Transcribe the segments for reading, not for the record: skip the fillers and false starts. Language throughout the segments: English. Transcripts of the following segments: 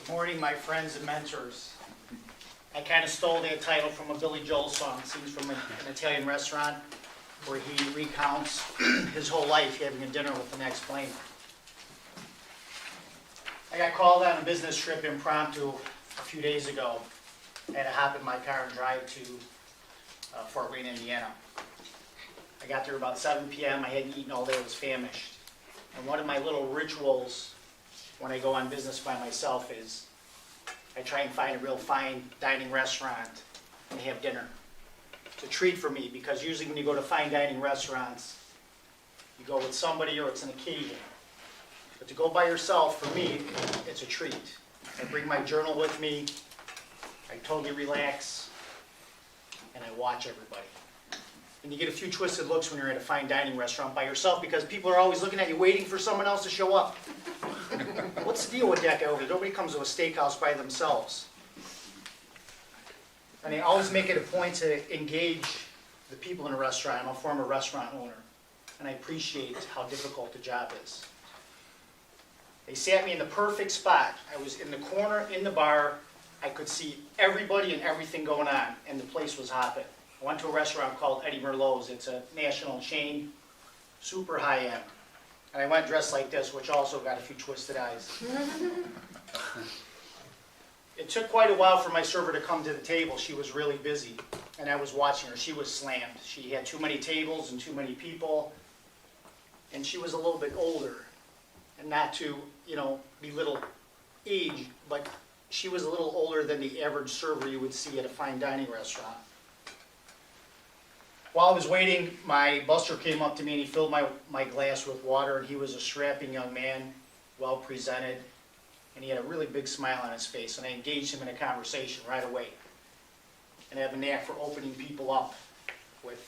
Good morning, my friends and mentors. I kind of stole that title from a Billy Joel song, scenes from an Italian restaurant, where he recounts his whole life having a dinner with an ex-flame. I got called on a business trip impromptu a few days ago. I had to hop in my car and drive to Fort Wayne, Indiana. I got there about 7 p.m. I hadn't eaten all day, I was famished. And one of my little rituals when I go on business by myself is I try and find a real fine dining restaurant and have dinner. It's a treat for me because usually when you go to fine dining restaurants, you go with somebody or it's an occasion. But to go by yourself, for me, it's a treat. I bring my journal with me, I totally relax, and I watch everybody. And you get a few twisted looks when you're at a fine dining restaurant by yourself because people are always looking at you waiting for someone else to show up. What's the deal with that guy over there? Nobody comes to a steakhouse by themselves. And I always make it a point to engage the people in a restaurant. I'm a former restaurant owner, and I appreciate how difficult the job is. They sat me in the perfect spot. I was in the corner in the bar. I could see everybody and everything going on, and the place was hopping. I went to a restaurant called Eddie Merlot's. It's a national chain, super high-end. And I went dressed like this, which also got a few twisted eyes. It took quite a while for my server to come to the table. She was really busy, and I was watching her. She was slammed. She had too many tables and too many people, and she was a little bit older. And not to, belittle age, but she was a little older than the average server you would see at a fine dining restaurant. While I was waiting, my busser came up to me and he filled my glass with water, and he was a strapping young man, well presented, and he had a really big smile on his face, and I engaged him in a conversation right away. And I have a knack for opening people up with,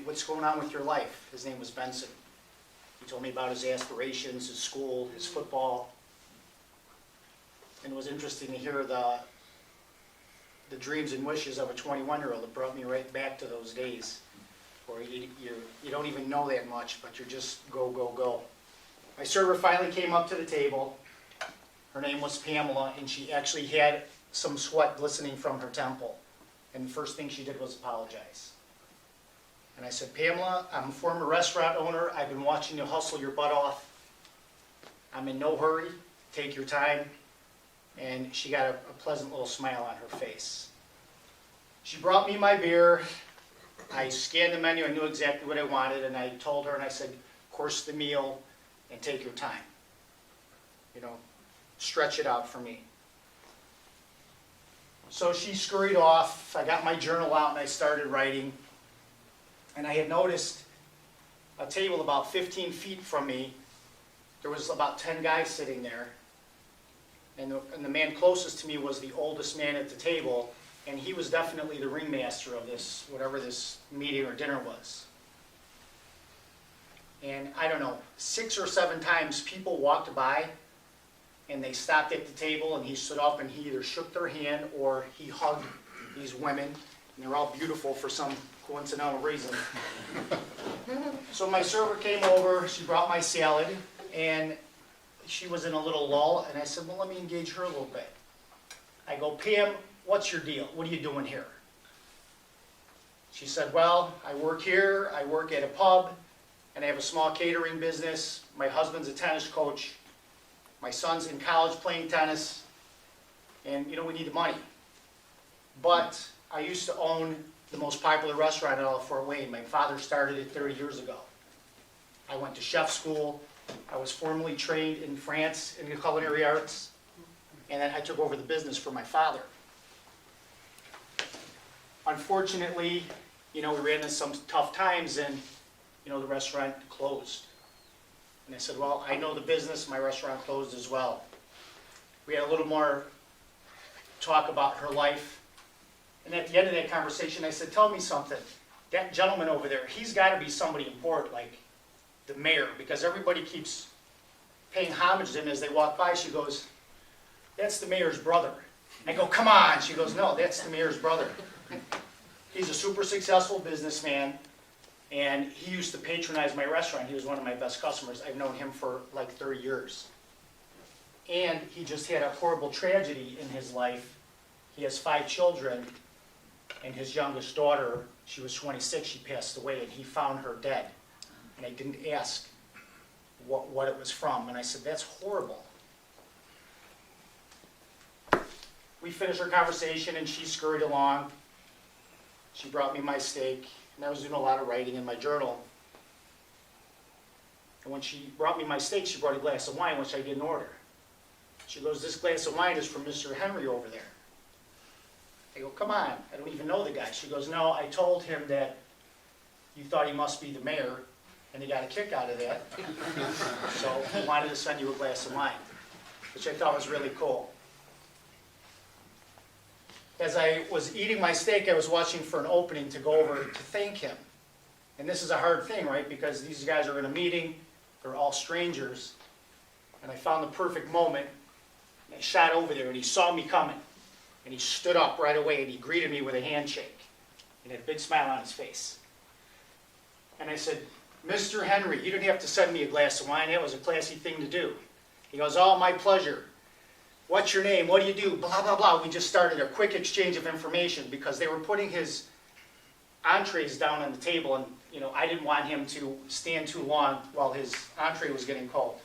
what's going on with your life? His name was Benson. He told me about his aspirations, his school, his football, and it was interesting to hear the dreams and wishes of a 21-year-old. It brought me right back to those days where you don't even know that much, but you're just go, go, go. My server finally came up to the table. Her name was Pamela, and she actually had some sweat glistening from her temple. And the first thing she did was apologize. And I said, Pamela, I'm a former restaurant owner. I've been watching you hustle your butt off. I'm in no hurry. Take your time. And she got a pleasant little smile on her face. She brought me my beer. I scanned the menu. I knew exactly what I wanted, and I told her, and I said, course the meal and take your time. Stretch it out for me. So she scurried off. I got my journal out, and I started writing. And I had noticed a table about 15 feet from me. There was about 10 guys sitting there. And the man closest to me was the oldest man at the table, and he was definitely the ringmaster of this, whatever this meeting or dinner was. And I don't know, 6 or 7 times people walked by, and they stopped at the table, and he stood up and he either shook their hand or he hugged these women, and they're all beautiful for some coincidental reason. So my server came over, she brought my salad, and she was in a little lull, and I said, well, let me engage her a little bit. I go, Pam, what's your deal? What are you doing here? She said, well, I work here, I work at a pub, and I have a small catering business. My husband's a tennis coach. My son's in college playing tennis, and, we need the money. But I used to own the most popular restaurant in all of Fort Wayne. My father started it 30 years ago. I went to chef school. I was formally trained in France in the culinary arts, and then I took over the business for my father. Unfortunately, we ran into some tough times, and, the restaurant closed. And I said, well, I know the business, my restaurant closed as well. We had a little more talk about her life, and at the end of that conversation, I said, tell me something. That gentleman over there, he's got to be somebody important, like the mayor, because everybody keeps paying homage to him as they walk by. She goes, that's the mayor's brother. I go, come on. She goes, no, that's the mayor's brother. He's a super successful businessman, and he used to patronize my restaurant. He was one of my best customers. I've known him for like 30 years. And he just had a horrible tragedy in his life. He has 5 children, and his youngest daughter, she was 26, she passed away, and he found her dead. And I didn't ask what it was from, and I said, that's horrible. We finished our conversation, and she scurried along. She brought me my steak, and I was doing a lot of writing in my journal. And when she brought me my steak, she brought a glass of wine, which I didn't order. She goes, this glass of wine is from Mr. Henry over there. I go, come on, I don't even know the guy. She goes, no, I told him that you thought he must be the mayor, and he got a kick out of that. So he wanted to send you a glass of wine, which I thought was really cool. As I was eating my steak, I was watching for an opening to go over to thank him. And this is a hard thing, right? Because these guys are in a meeting, they're all strangers. And I found the perfect moment, and I shot over there, and he saw me coming. And he stood up right away, and he greeted me with a handshake. And had a big smile on his face. And I said, Mr. Henry, you didn't have to send me a glass of wine. That was a classy thing to do. He goes, oh, my pleasure. What's your name? What do you do? Blah, blah, blah. We just started a quick exchange of information because they were putting his entrees down on the table, and I didn't want him to stand too long while his entree was getting cold.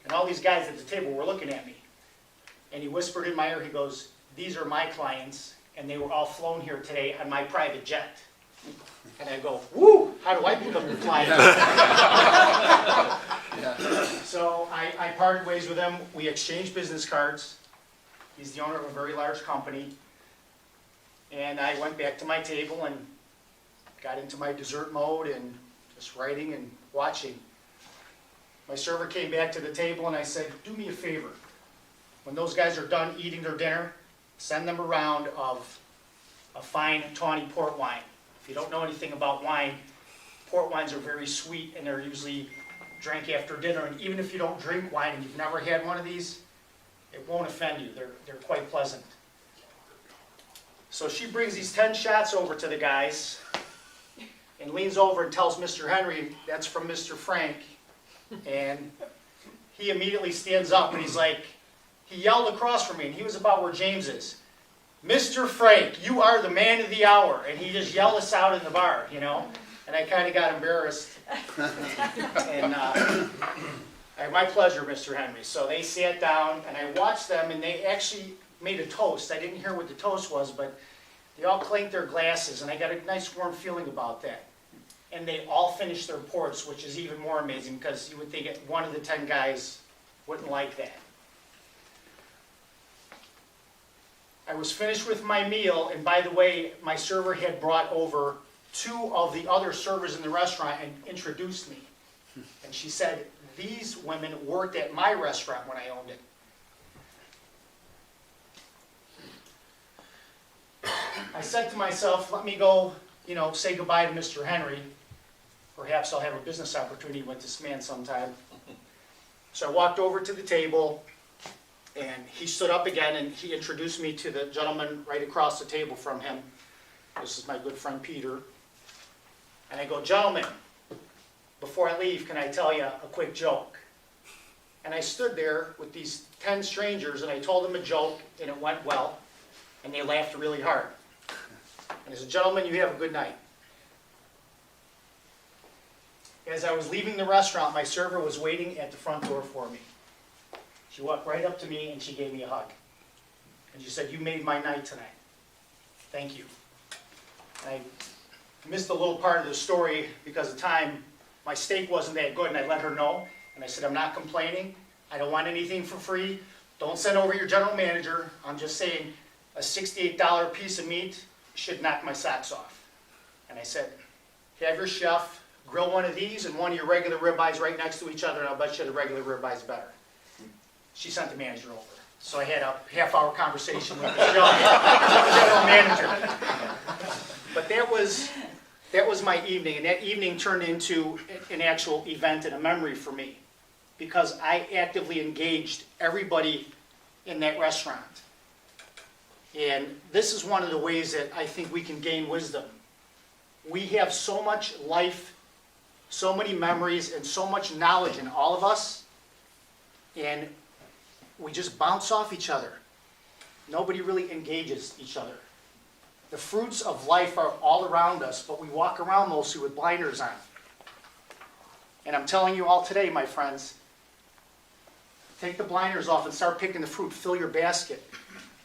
And all these guys at the table were looking at me. And he whispered in my ear, he goes, these are my clients, and they were all flown here today on my private jet. And I go, woo, how do I become your client? So I parted ways with him. We exchanged business cards. He's the owner of a very large company. And I went back to my table and got into my dessert mode and just writing and watching. My server came back to the table and I said, do me a favor. When those guys are done eating their dinner, send them a round of a fine tawny port wine. If you don't know anything about wine, port wines are very sweet and they're usually drank after dinner. And even if you don't drink wine and you've never had one of these, it won't offend you. They're quite pleasant. So she brings these 10 shots over to the guys and leans over and tells Mr. Henry, that's from Mr. Frank. And he immediately stands up and he's like, he yelled across from me, and he was about where James is. Mr. Frank, you are the man of the hour. And he just yelled us out in the bar, And I kind of got embarrassed. And my pleasure, Mr. Henry. So they sat down, and I watched them, and they actually made a toast. I didn't hear what the toast was, but they all clanked their glasses, and I got a nice warm feeling about that. And they all finished their ports, which is even more amazing, because you would think one of the 10 guys wouldn't like that. I was finished with my meal, and by the way, my server had brought over 2 of the other servers in the restaurant and introduced me. And she said, these women worked at my restaurant when I owned it. I said to myself, let me go, say goodbye to Mr. Henry. Perhaps I'll have a business opportunity with this man sometime. So I walked over to the table, and he stood up again, and he introduced me to the gentleman right across the table from him. This is my good friend Peter. And I go, gentlemen, before I leave, can I tell you a quick joke? And I stood there with these 10 strangers, and I told them a joke, and it went well, and they laughed really hard. And I said, gentlemen, you have a good night. As I was leaving the restaurant, my server was waiting at the front door for me. She walked right up to me and she gave me a hug. And she said, you made my night tonight. Thank you. And I missed a little part of the story because at the time my steak wasn't that good, and I let her know. And I said, I'm not complaining. I don't want anything for free. Don't send over your general manager. I'm just saying a $68 piece of meat should knock my socks off. And I said, have your chef grill one of these and one of your regular ribeyes right next to each other, and I'll bet you the regular ribeye's better. She sent the manager over. So I had a half-hour conversation with the general manager. But that was my evening, and that evening turned into an actual event and a memory for me, because I actively engaged everybody in that restaurant. And this is one of the ways that I think we can gain wisdom. We have so much life, so many memories, and so much knowledge in all of us. And we just bounce off each other. Nobody really engages each other. The fruits of life are all around us, but we walk around mostly with blinders on. And I'm telling you all today, my friends, take the blinders off and start picking the fruit. Fill your basket.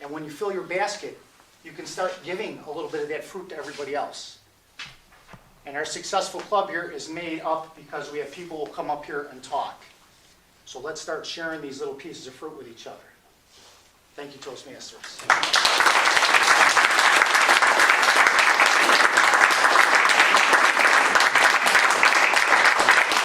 And when you fill your basket, you can start giving a little bit of that fruit to everybody else. And our successful club here is made up because we have people who come up here and talk. So let's start sharing these little pieces of fruit with each other. Thank you, Toastmasters.